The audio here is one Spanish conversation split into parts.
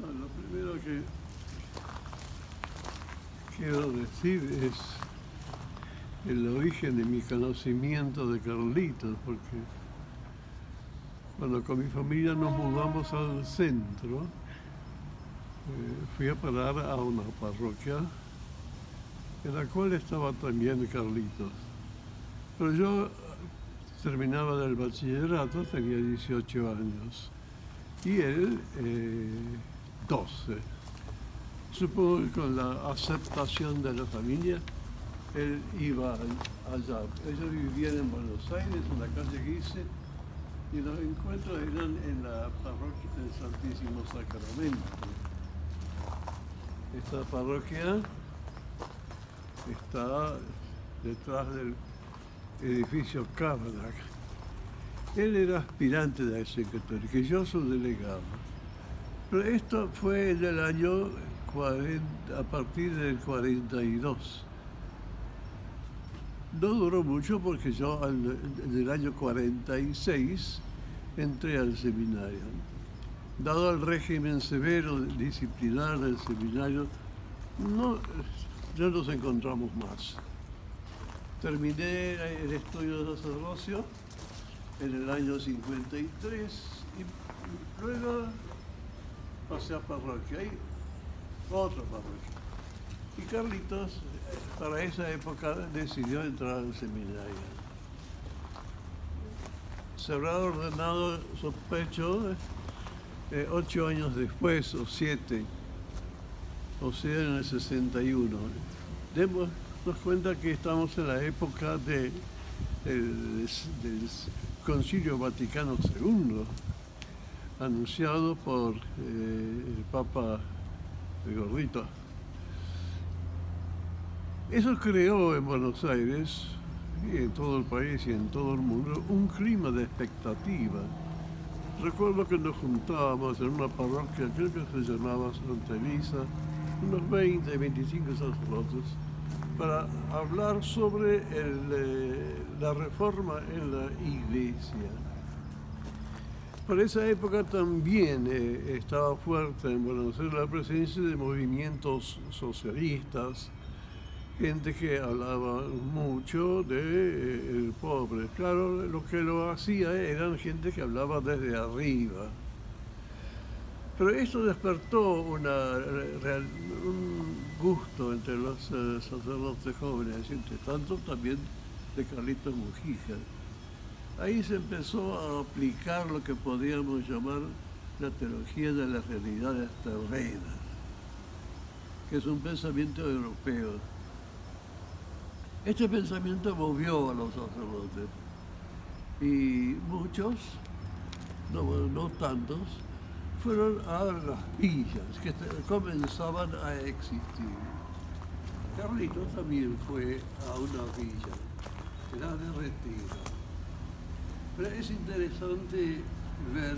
Lo primero que quiero decir es el origen de mi conocimiento de Carlitos, porque cuando con mi familia nos mudamos al centro, fui a parar a una parroquia en la cual estaba también Carlitos. Pero yo terminaba del bachillerato, tenía 18 años, y él 12. Supongo que con la aceptación de la familia, él iba allá. Ellos vivían en Buenos Aires, en la calle Guise, y los encuentros eran en la parroquia del Santísimo Sacramento. Esta parroquia está detrás del edificio Carnac. Él era aspirante de ese católico y yo soy delegado. Pero esto fue en el año 40, a partir del 42. No duró mucho porque yo en el año 46 entré al seminario. Dado el régimen severo disciplinar del seminario, ya nos encontramos más. Terminé el estudio de sacerdocio en el año 53 y luego pasé a parroquia, y otra parroquia. Y Carlitos, para esa época, decidió entrar al seminario. Se habrá ordenado, sospecho, 8 años después, o 7, o sea, en el 61. Démonos cuenta que estamos en la época del Concilio Vaticano II, anunciado por el Papa Gordito. Eso creó en Buenos Aires, y en todo el país y en todo el mundo, un clima de expectativa. Recuerdo que nos juntábamos en una parroquia, creo que se llamaba Santa Elisa, unos 20, 25 sacerdotes, para hablar sobre la reforma en la iglesia. Por esa época también estaba fuerte en Buenos Aires la presencia de movimientos socialistas, gente que hablaba mucho del pobre. Claro, lo que lo hacía eran gente que hablaba desde arriba. Pero esto despertó un gusto entre los sacerdotes jóvenes, entre tanto también de Carlitos Mujica. Ahí se empezó a aplicar lo que podríamos llamar la teología de las realidades terrenas, que es un pensamiento europeo. Este pensamiento movió a los sacerdotes y muchos, no tantos, fueron a las villas que comenzaban a existir. Carlitos también fue a una villa, era de retiro. Pero es interesante ver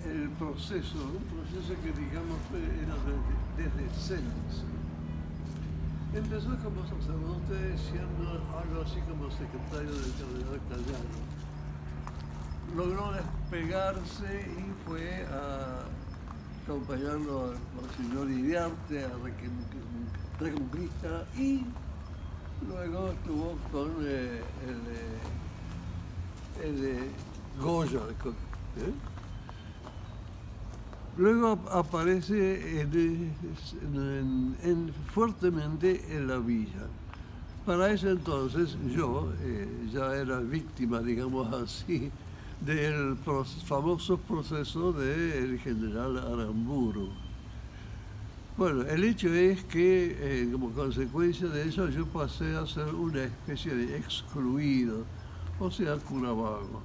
el proceso, un proceso que digamos era desde Censo. Empezó como sacerdote siendo algo así como secretario del cardenal Callano. Logró despegarse y fue a acompañarlo al señor Iriarte, a Reconquista, y luego estuvo con el Goya. Luego aparece fuertemente en la villa. Para ese entonces yo ya era víctima, digamos así, del famoso proceso del general Aramburu. Bueno, el hecho es que como consecuencia de eso yo pasé a ser una especie de excluido, o sea, cura vago.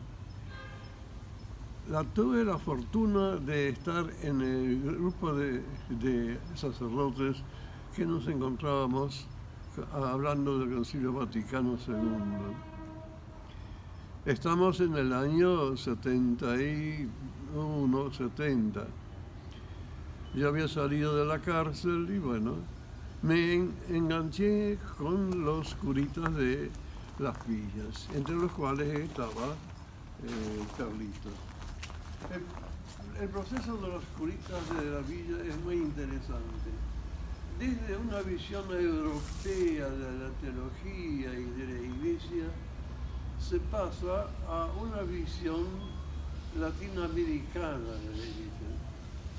Tuve la fortuna de estar en el grupo de sacerdotes que nos encontrábamos hablando del Concilio Vaticano II. Estamos en el año 71, 70. Yo había salido de la cárcel y bueno, me enganché con los curitas de las villas, entre los cuales estaba Carlitos. El proceso de los curistas de la villa es muy interesante. Desde una visión europea de la teología y de la iglesia, se pasa a una visión latinoamericana de la iglesia.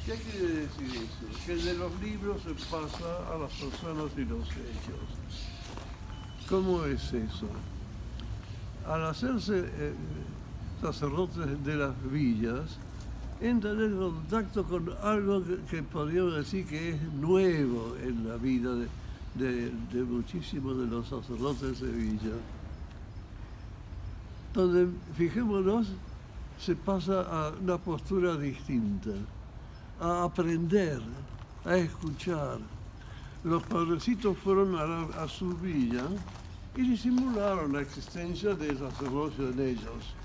¿Qué quiere decir eso? Que de los libros se pasa a las personas y los hechos. ¿Cómo es eso? Al hacerse sacerdotes de las villas, entran en contacto con algo que podríamos decir que es nuevo en la vida de muchísimos de los sacerdotes de villa. Donde, fijémonos, se pasa a una postura distinta, a aprender, a escuchar. Los padrecitos fueron a su villa y disimularon la existencia del sacerdocio en ellos.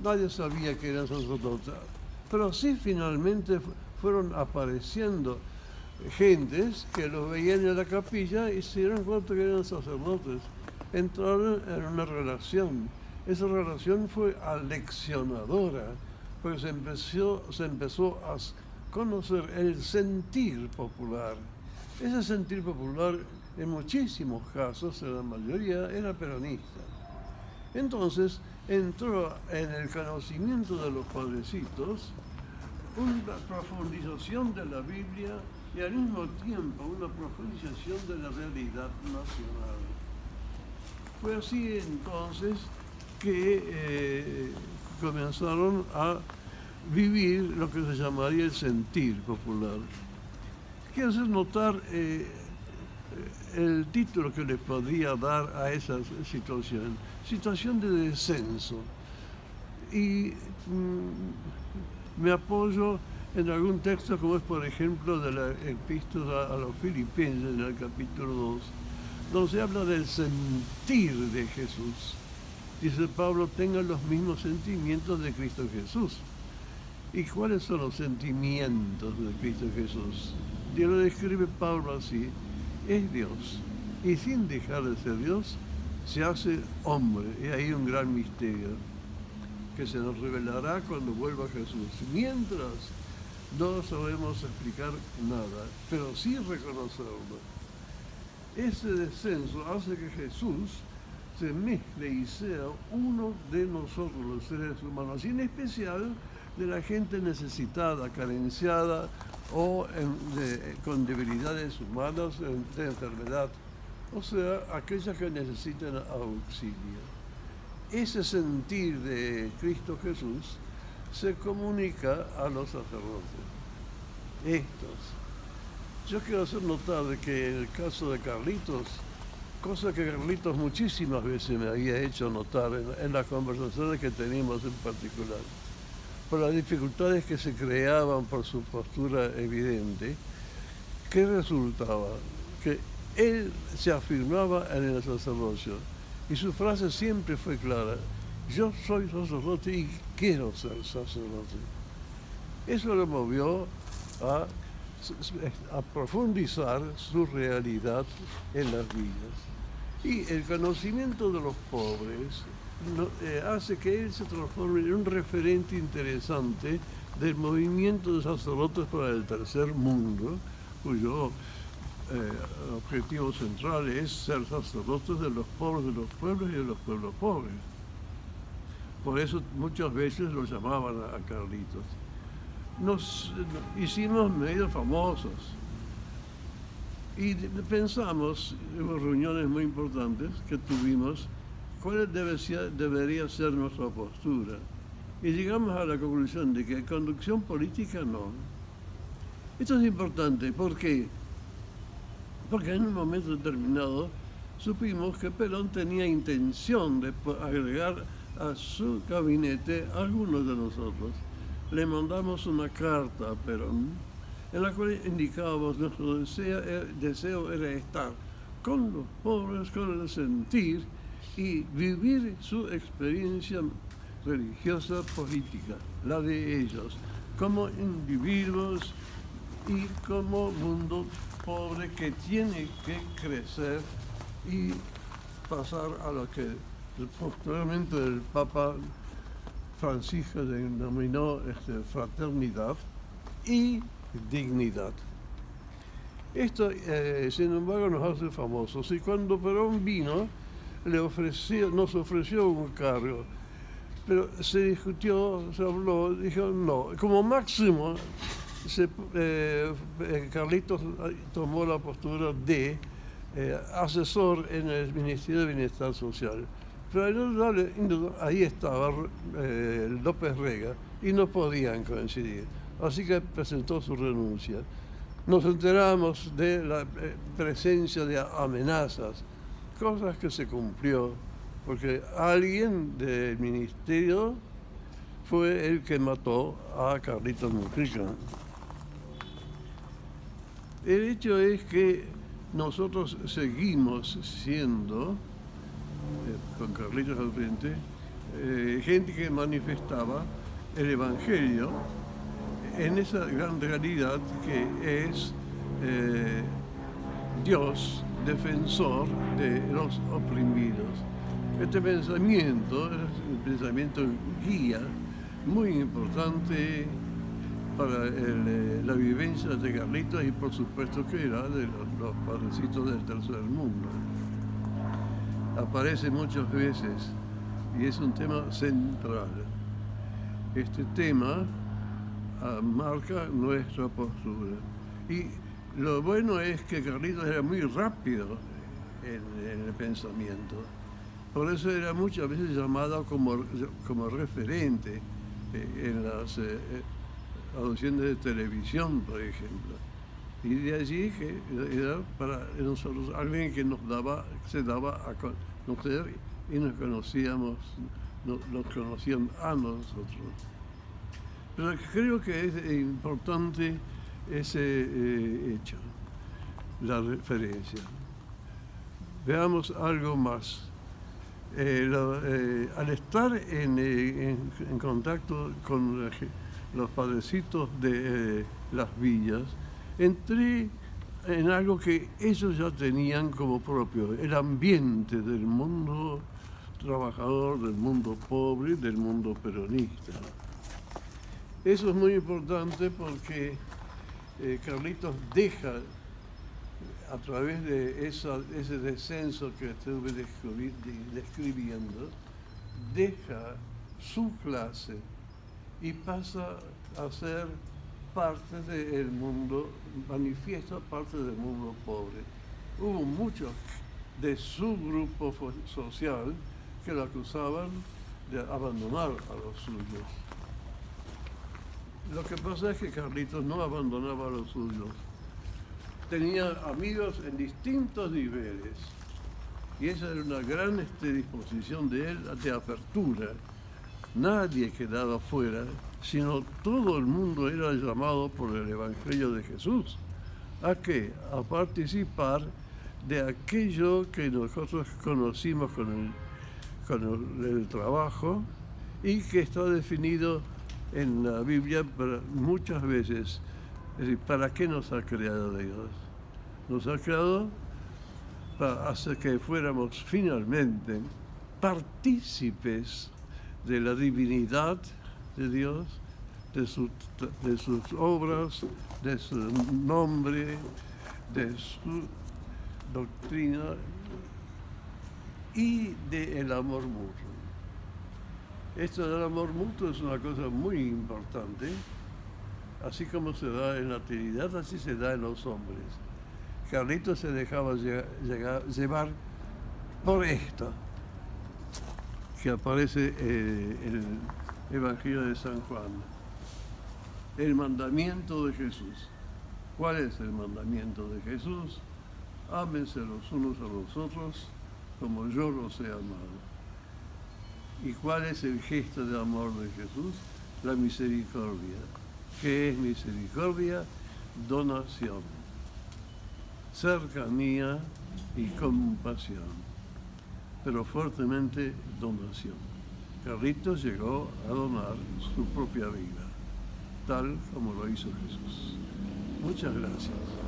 Nadie sabía que eran sacerdotes, pero sí finalmente fueron apareciendo gentes que los veían en la capilla y se dieron cuenta que eran sacerdotes. Entraron en una relación. Esa relación fue aleccionadora, porque se empezó a conocer el sentir popular. Ese sentir popular, en muchísimos casos, en la mayoría, era peronista. Entonces, entró en el conocimiento de los padrecitos una profundización de la Biblia y al mismo tiempo una profundización de la realidad nacional. Fue así entonces que comenzaron a vivir lo que se llamaría el sentir popular. Quiero hacer notar el título que les podría dar a esa situación de descenso. Y me apoyo en algún texto como es, por ejemplo, de la epístola a los Filipenses, en el capítulo 2, donde se habla del sentir de Jesús. Dice Pablo, tengan los mismos sentimientos de Cristo Jesús. ¿Y cuáles son los sentimientos de Cristo Jesús? Dios lo describe Pablo así, es Dios. Y sin dejar de ser Dios, se hace hombre. Y hay un gran misterio que se nos revelará cuando vuelva Jesús. Mientras no sabemos explicar nada, pero sí reconocerlo. Ese descenso hace que Jesús se mezcle y sea uno de nosotros, los seres humanos, y en especial de la gente necesitada, carenciada o con debilidades humanas, de enfermedad, o sea, aquellas que necesitan auxilio. Ese sentir de Cristo Jesús se comunica a los sacerdotes. Yo quiero hacer notar de que en el caso de Carlitos, cosa que Carlitos muchísimas veces me había hecho notar en las conversaciones que teníamos en particular, por las dificultades que se creaban por su postura evidente, ¿qué resultaba? Que él se afirmaba en el sacerdocio y su frase siempre fue clara: yo soy sacerdote y quiero ser sacerdote. Eso lo movió a profundizar su realidad en las villas. Y el conocimiento de los pobres hace que él se transforme en un referente interesante del movimiento de sacerdotes para el tercer mundo, cuyo objetivo central es ser sacerdotes de los pobres de los pueblos y de los pueblos pobres. Por eso muchas veces lo llamaban a Carlitos. Nos hicimos medio famosos y pensamos, en reuniones muy importantes que tuvimos, cuál debería ser nuestra postura. Y llegamos a la conclusión de que conducción política no. Esto es importante, ¿por qué? Porque en un momento determinado supimos que Perón tenía intención de agregar a su gabinete a algunos de nosotros. Le mandamos una carta a Perón en la cual indicábamos nuestro deseo era estar con los pobres, con el sentir y vivir su experiencia religiosa política, la de ellos, como individuos y como mundo pobre que tiene que crecer y pasar a lo que posteriormente el Papa Francisco denominó fraternidad y dignidad. Esto, sin embargo, nos hace famosos. Y cuando Perón vino, nos ofreció un cargo, pero se discutió, se habló, dijo no. Como máximo, Carlitos tomó la postura de asesor en el Ministerio de Bienestar Social. Pero ahí estaba López Rega y no podían coincidir. Así que presentó su renuncia. Nos enteramos de la presencia de amenazas, cosas que se cumplió, porque alguien del ministerio fue el que mató a Carlitos Mujica. El hecho es que nosotros seguimos siendo, con Carlitos al frente, gente que manifestaba el Evangelio en esa gran realidad que es Dios, defensor de los oprimidos. Este pensamiento es un pensamiento guía muy importante para la vivencia de Carlitos y por supuesto que era de los padrecitos del tercer mundo. Aparece muchas veces y es un tema central. Este tema marca nuestra postura. Y lo bueno es que Carlitos era muy rápido en el pensamiento. Por eso era muchas veces llamado como referente en las audiciones de televisión, por ejemplo. Y de allí que era para nosotros alguien que se daba a conocer y nos conocían a nosotros. Pero creo que es importante ese hecho, la referencia. Veamos algo más. Al estar en contacto con los padrecitos de las villas, entré en algo que ellos ya tenían como propio, el ambiente del mundo trabajador, del mundo pobre, del mundo peronista. Eso es muy importante porque Carlitos deja, a través de ese descenso que estuve describiendo, deja su clase y pasa a ser parte del mundo, manifiesta parte del mundo pobre. Hubo muchos de su grupo social que lo acusaban de abandonar a los suyos. Lo que pasa es que Carlitos no abandonaba a los suyos. Tenía amigos en distintos niveles y esa era una gran disposición de él de apertura. Nadie quedaba fuera, sino todo el mundo era llamado por el Evangelio de Jesús. ¿A qué? A participar de aquello que nosotros conocimos con el trabajo y que está definido en la Biblia muchas veces. Es decir, ¿para qué nos ha creado Dios? Nos ha creado para hacer que fuéramos finalmente partícipes de la divinidad de Dios, de sus obras, de su nombre, de su doctrina y del amor mutuo. Esto del amor mutuo es una cosa muy importante. Así como se da en la Trinidad, así se da en los hombres. Carlitos se dejaba llevar por esto, que aparece en el Evangelio de San Juan. El mandamiento de Jesús. ¿Cuál es el mandamiento de Jesús? Ámense los unos a los otros como yo los he amado. ¿Y cuál es el gesto de amor de Jesús? La misericordia. ¿Qué es misericordia? Donación, cercanía y compasión, pero fuertemente donación. Carlitos llegó a donar su propia vida, tal como lo hizo Jesús. Muchas gracias.